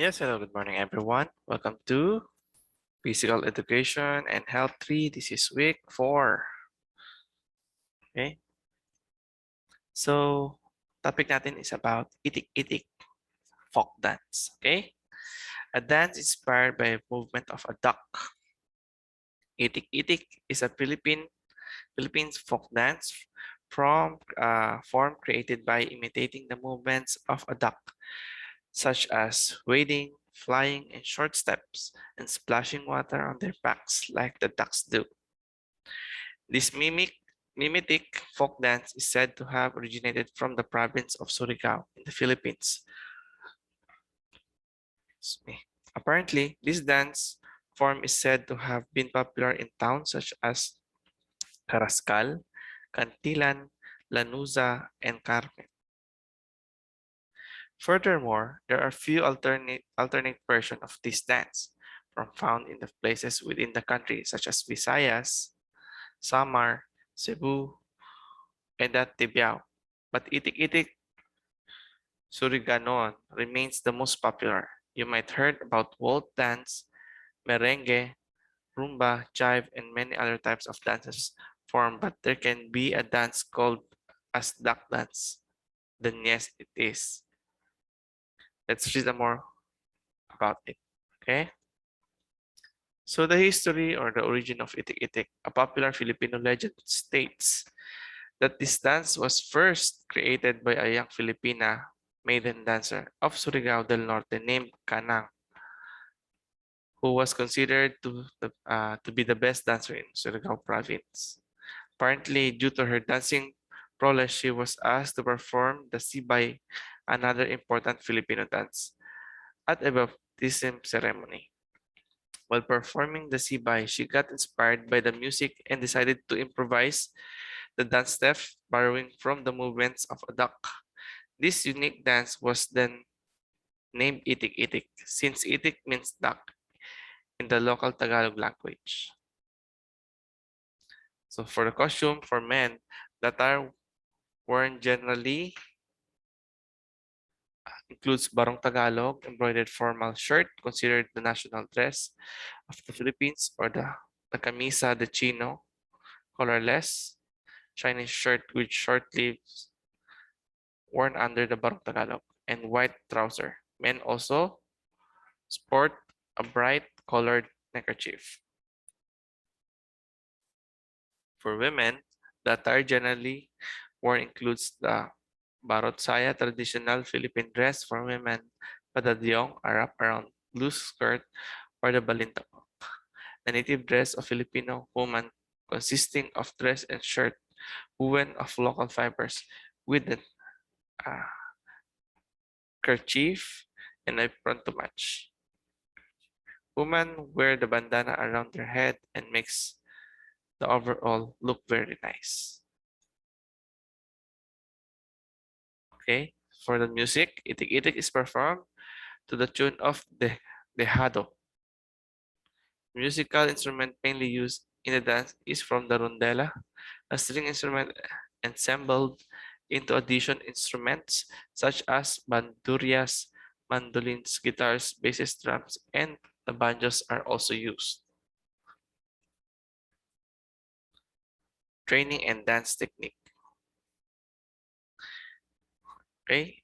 Yes, hello, good morning, everyone. Welcome to Physical Education and Health 3. This is week 4. Okay, so topic natin is about itik-itik folk dance. Okay, a dance inspired by a movement of a duck. Itik-itik is a Philippines folk dance form created by imitating the movements of a duck, such as wading, flying in short steps, and splashing water on their backs like the ducks do. This mimetic folk dance is said to have originated from the province of Surigao in the Philippines. Apparently, this dance form is said to have been popular in towns such as Carrascal, Cantilan, Lanuza, and Carmen. Furthermore, there are few alternate versions of this dance found in the places within the country such as Visayas, Samar, Cebu, and at Tibiao. But itik-itik Suriganoan remains the most popular. You might heard about waltz dance, merengue, rumba, jive, and many other types of dances form, but there can be a dance called as duck dance. Then yes, it is. Let's read more about it. Okay. So the history or the origin of itik-itik, a popular Filipino legend states that this dance was first created by a young Filipina maiden dancer of Surigao del Norte named Canang, who was considered to be the best dancer in Surigao province. Apparently, due to her dancing prowess, she was asked to perform the sibay, another important Filipino dance, at a baptism ceremony. While performing the sibay, she got inspired by the music and decided to improvise the dance step, borrowing from the movements of a duck. This unique dance was then named itik-itik, since itik means duck in the local Tagalog language. So for the costume for men that are worn generally includes barong Tagalog, embroidered formal shirt, considered the national dress of the Philippines, or the camisa de chino, colorless, Chinese shirt with short sleeves worn under the barong Tagalog, and white trouser. Men also sport a bright colored neckerchief. For women, the attire generally worn includes the barot saya, traditional Philippine dress for women, padadyong, a wrap-around loose skirt, or the balintawak, the native dress of Filipino woman consisting of dress and shirt woven of local fibers with a uh, kerchief and apron to match. Women wear the bandana around their head and makes the overall look very nice. Okay, for the music, itik-itik is performed to the tune of the dejado. Musical instrument mainly used in the dance is from the rondela, a string instrument ensembled into addition instruments such as bandurias, mandolins, guitars, basses, drums, and the banjos are also used. Training and dance technique. Okay.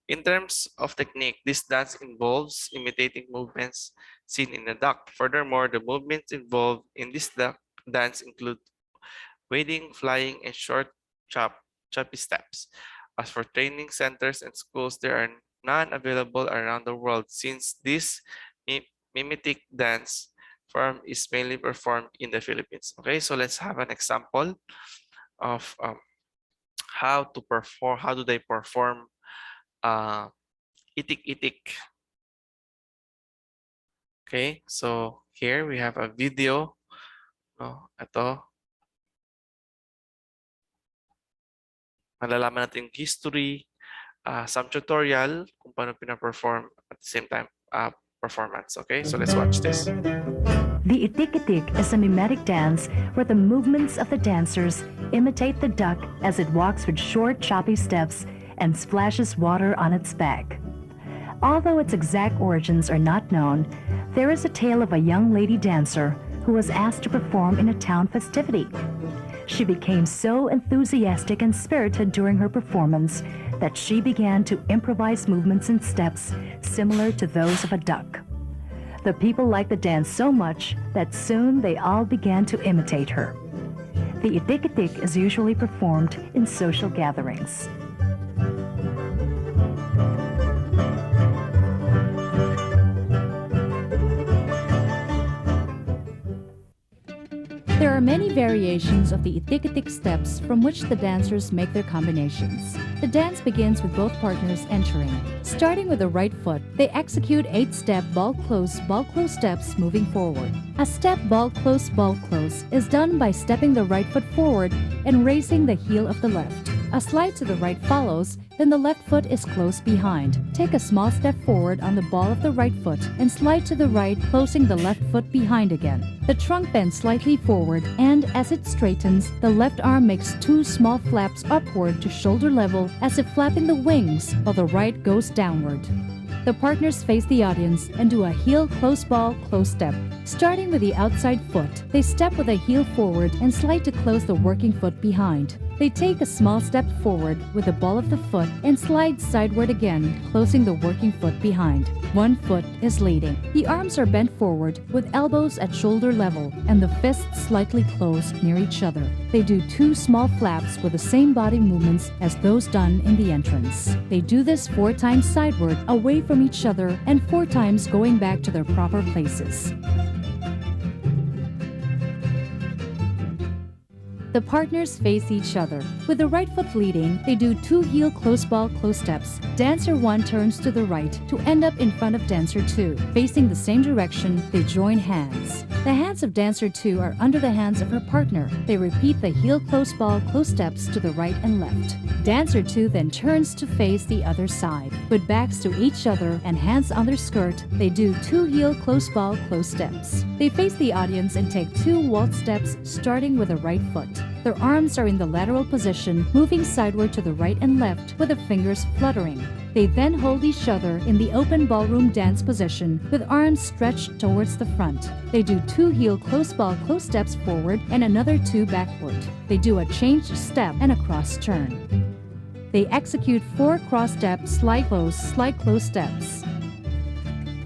In terms of technique, this dance involves imitating movements seen in the duck. Furthermore, the movements involved in this duck dance include wading, flying, and short choppy steps. As for training centers and schools, there are none available around the world since this mimetic dance form is mainly performed in the Philippines. Okay, so let's have an example of how do they perform itik-itik. Okay, so here we have a video. No, ito. Malalaman natin yung history, some tutorial kung paano pina-perform at the same time performance. Okay, so let's watch this. The itik-itik is a mimetic dance where the movements of the dancers imitate the duck as it walks with short, choppy steps and splashes water on its back. Although its exact origins are not known, there is a tale of a young lady dancer who was asked to perform in a town festivity. She became so enthusiastic and spirited during her performance that she began to improvise movements and steps similar to those of a duck. The people liked the dance so much that soon they all began to imitate her. The itik-itik is usually performed in social gatherings. There are many variations of the itik-itik steps from which the dancers make their combinations. The dance begins with both partners entering. Starting with the right foot, they execute 8-step ball close steps moving forward. A step ball close is done by stepping the right foot forward and raising the heel of the left. A slide to the right follows, then the left foot is close behind. Take a small step forward on the ball of the right foot and slide to the right, closing the left foot behind again. The trunk bends slightly forward, and as it straightens, the left arm makes 2 small flaps upward to shoulder level as if flapping the wings, while the right goes downward. The partners face the audience and do a heel close ball close step. Starting with the outside foot, they step with a heel forward and slide to close the working foot behind. They take a small step forward with the ball of the foot and slide sideward again, closing the working foot behind. One foot is leading. The arms are bent forward with elbows at shoulder level and the fists slightly closed near each other. They do 2 small flaps with the same body movements as those done in the entrance. They do this 4 times sideward, away from each other, and 4 times going back to their proper places. The partners face each other. With the right foot leading, they do 2 heel close ball close steps. Dancer 1 turns to the right to end up in front of dancer 2. Facing the same direction, they join hands. The hands of dancer 2 are under the hands of her partner. They repeat the heel close ball close steps to the right and left. Dancer 2 then turns to face the other side. With backs to each other and hands on their skirt, they do 2 heel close ball close steps. They face the audience and take 2 waltz steps starting with the right foot. Their arms are in the lateral position, moving sideward to the right and left with the fingers fluttering. They then hold each other in the open ballroom dance position with arms stretched towards the front. They do 2 heel close ball close steps forward and another 2 backward. They do a changed step and a cross turn. They execute 4 cross step slide close steps.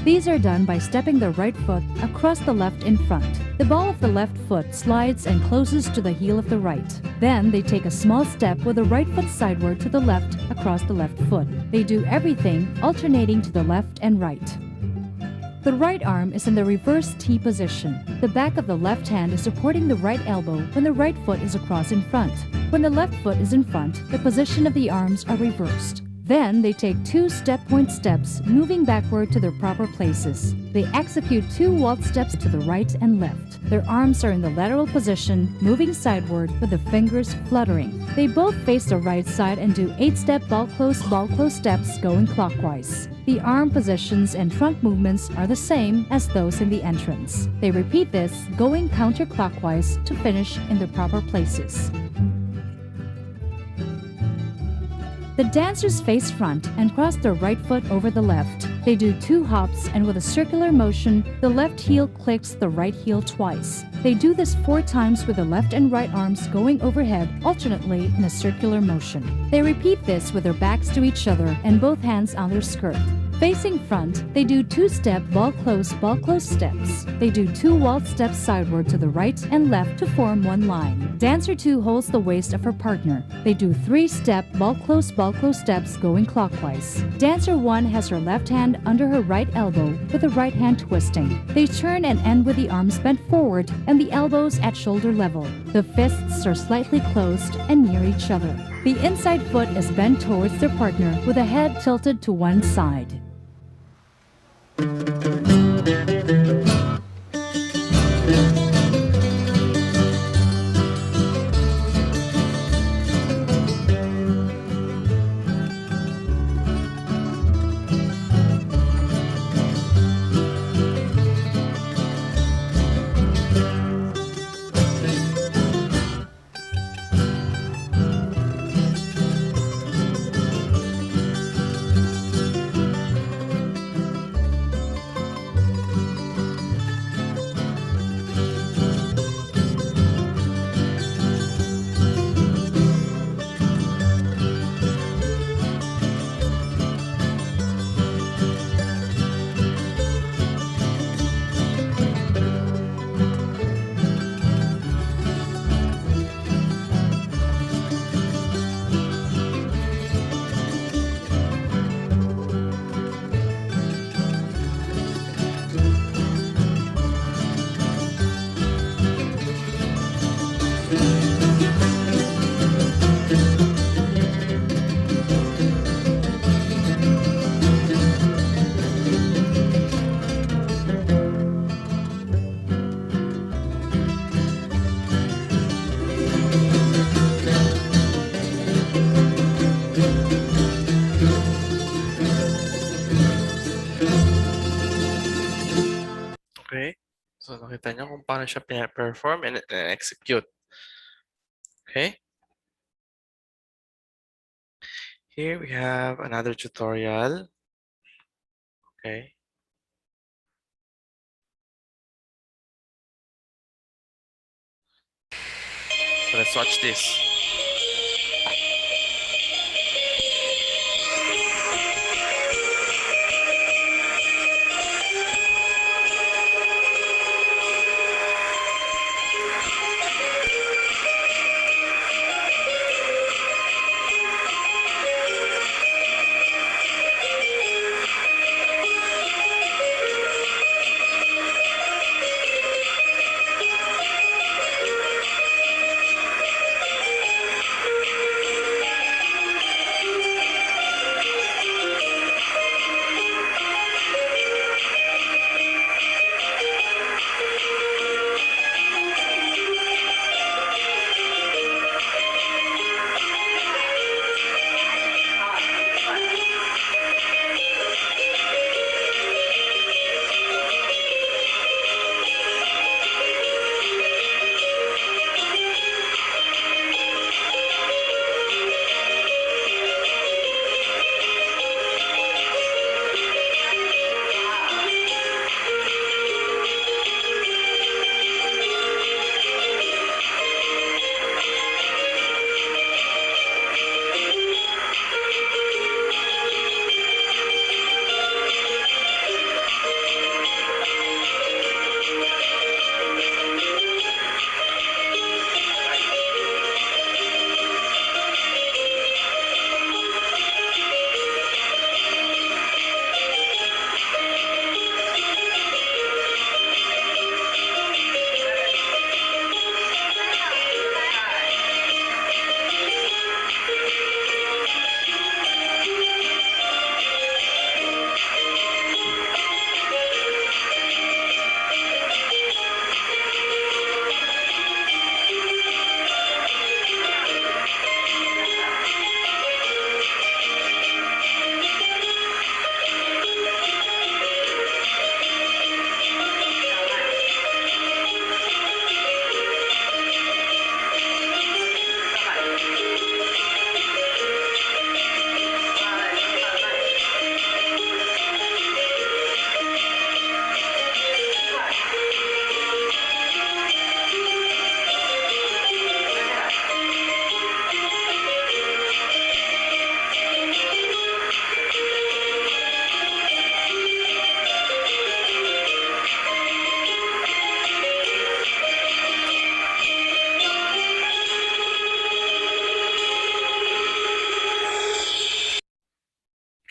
These are done by stepping the right foot across the left in front. The ball of the left foot slides and closes to the heel of the right. Then they take a small step with the right foot sideward to the left across the left foot. They do everything alternating to the left and right. The right arm is in the reverse T position. The back of the left hand is supporting the right elbow when the right foot is across in front. When the left foot is in front, the position of the arms are reversed. Then they take 2 step point steps, moving backward to their proper places. They execute 2 waltz steps to the right and left. Their arms are in the lateral position, moving sideward with the fingers fluttering. They both face the right side and do 8-step ball close steps going clockwise. The arm positions and trunk movements are the same as those in the entrance. They repeat this, going counterclockwise to finish in their proper places. The dancers face front and cross their right foot over the left. They do 2 hops, and with a circular motion, the left heel clicks the right heel twice. They do this 4 times with the left and right arms going overhead alternately in a circular motion. They repeat this with their backs to each other and both hands on their skirt. Facing front, they do 2-step ball close steps. They do 2 waltz steps sideward to the right and left to form 1 line. Dancer 2 holds the waist of her partner. They do 3-step ball close steps going clockwise. Dancer 1 has her left hand under her right elbow with the right hand twisting. They turn and end with the arms bent forward and the elbows at shoulder level. The fists are slightly closed and near each other. The inside foot is bent towards their partner with the head tilted to one side. Makita niyo kung paano siya perform and execute. Okay? Here we have another tutorial. Okay. So let's watch this.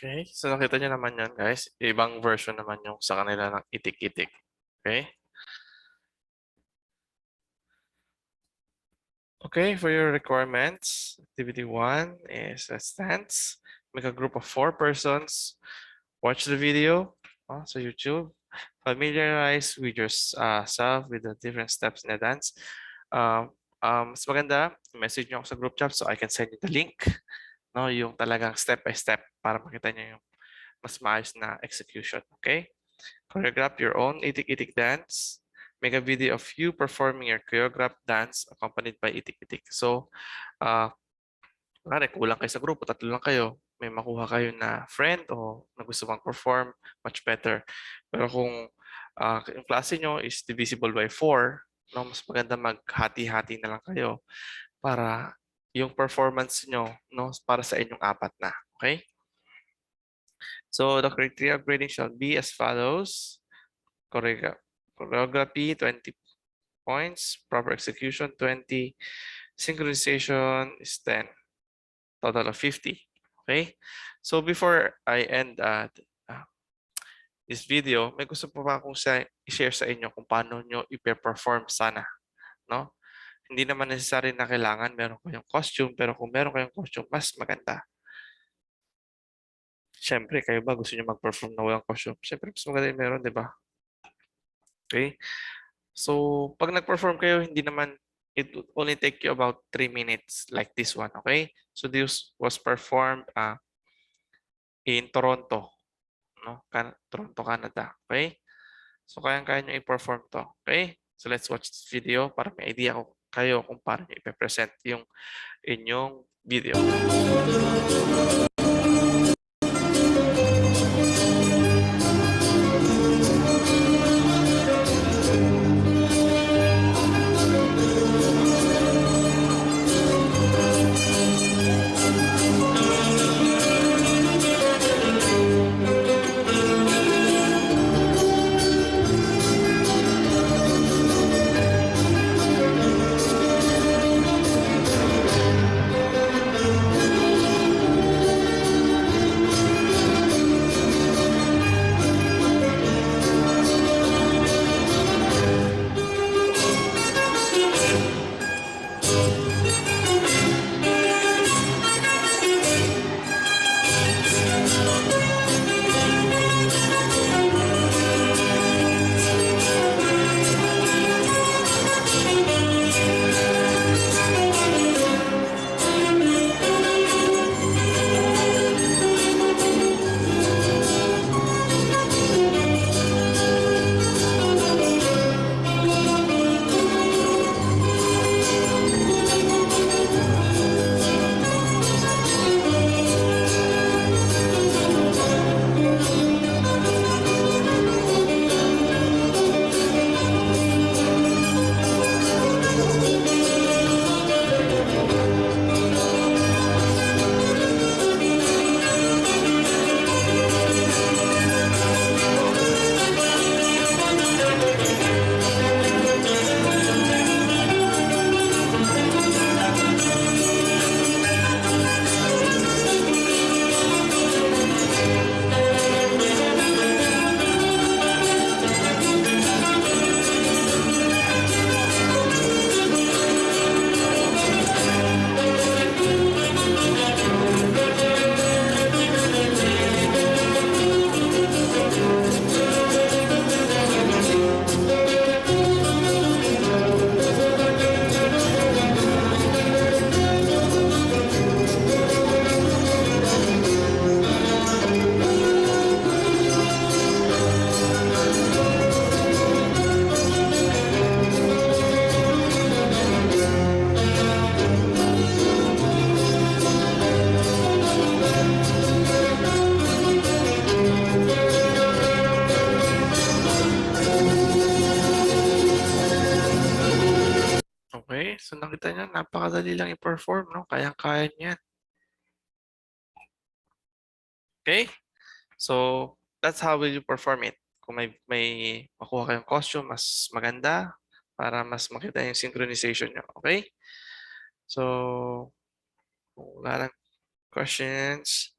Okay, so nakita niyo naman yan, guys. Ibang version naman yung sa kanila ng itik-itik. Okay? Okay, for your requirements, activity 1 is a stance. Make a group of 4 persons. Watch the video sa YouTube. Familiarize with yourself with the different steps in the dance. Mas maganda, message nyo ako sa group chat so I can send you the link. No, yung talagang step by step para makita nyo yung mas maayos na execution. Okay? Choreograph your own itik-itik dance. Make a video of you performing your choreographed dance accompanied by itik-itik. So, kulang kayo sa grupo, 3 lang kayo, may makuha kayo na friend o na gusto mag-perform, much better. Pero kung yung klase nyo is divisible by 4, no, mas maganda maghati-hati na lang kayo para yung performance nyo, no, para sa inyong 4 na. Okay? So the criteria of grading shall be as follows. Choreography, 20 points. Proper execution, 20. Synchronization is 10. Total of 50. Okay? So before I end this video, may gusto pa akong i-share sa inyo kung paano nyo i-perform sana. No? Hindi naman necessary na kailangan meron kayong costume, pero kung meron kayong costume, mas maganda. Siyempre, kayo ba gusto nyo mag-perform na walang costume? Siyempre, mas maganda yung meron, di ba? Okay? So, pag nag-perform kayo, hindi naman, it would only take you about 3 minutes like this one, okay? So, this was performed in Toronto, no? Toronto, Canada, okay? So, kayang-kaya nyo i-perform to. Okay? So, let's watch this video para may idea kayo kung paano nyo i-present yung inyong video. Okay, so nakita nyo, napakadali lang i-perform, no? Kayang-kaya nyo yan. Okay? So, that's how will you perform it. Kung may makuha kayong costume, mas maganda para mas makita yung synchronization nyo. Okay? So, kung wala lang questions,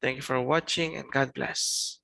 thank you for watching and God bless.